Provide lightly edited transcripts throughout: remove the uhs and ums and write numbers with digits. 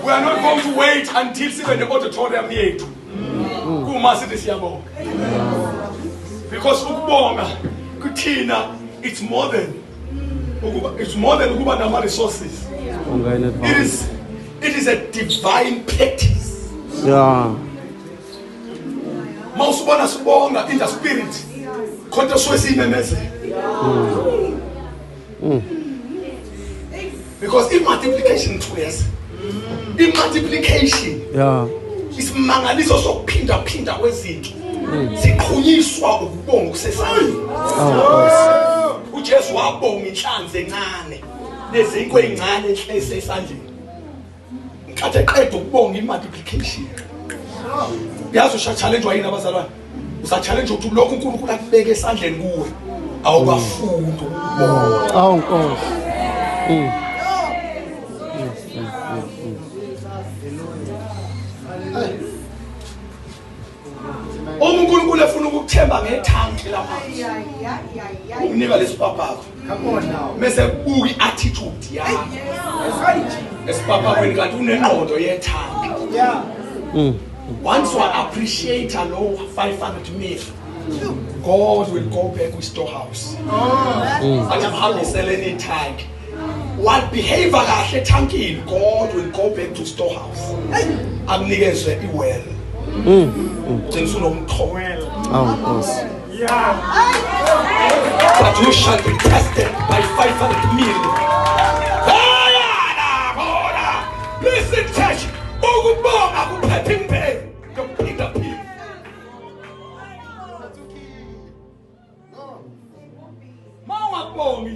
We are not going to wait until sibe ne-auditorium yethu kuma sithi siyabonga. Because ukubonga kuthina it's more than ukuba nama resources. It is a divine practice. Yeah. Mausubona sibonga in the spirit. Konke swesiyimemeze. Because in multiplication twice. In multiplication. Yeah. Isimangaliso sokuphinda kwezinto. Siqhunyiswa ukubonga kusesandleni. uJesu wabonga inhlanzi encane. Lezinto ezincane esesandleni. Nkathi eqeda ukubonga multiplication. Yazi usha challenge wayini abazalwane. Usa challenge ukuthi lokho uNkulunkulu akubeke esandleni kuwe. Awukafunda ukubonga. Awu Nkosi. uNkulunkulu efuna ukukuthemba ngethanki lamanzi. Ukunika lesipapako. Come on now. Mase buki attitude yakho. Esipapakweni kanti unengqondo yethanki. Yeah. Once you appreciate a low 500 mil, God will go back with storehouse. Ajamhambisele nethank. What behavior kahle ethankini, God will go back to storehouse. Akunikeze iwell. Unomthowela. Awu Nkosi. But you shall be tested by 500 mil. Listen, church. Ukubonga kuphethe impela. Yokuphinda phinda. Mawabongi.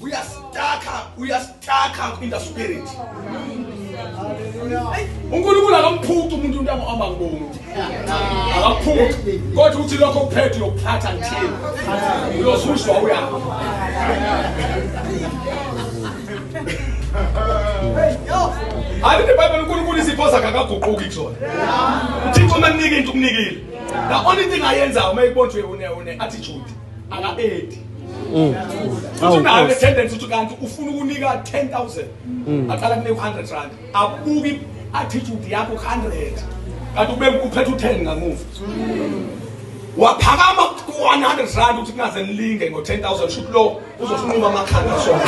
We are stuck in the spirit. uNkulunkulu akamphuci umuntu untanga abangibongi. Akaphuci. Kodwa uthi lokho kuphethe uyokuphatha ngithini. Uyosuzwa uya. Hayi iBhayibheli uNkulunkulu isiphosa akaguquki kusona. uThixo makunika into umnikile. The only thing ayenza uma ekubonjwe une attitude aka-8. Unayo tendency ukuthi kanti ufuna ukunika 10,000 aqala kunika 100 rand. Abuki attitude yakho 100. Kanti uphethe u10 ngamuva. Waphakama ku 100 rand ukuthi kungaze nilinge ngo 10,000 shoot lo uzofunuma amakhanda sona.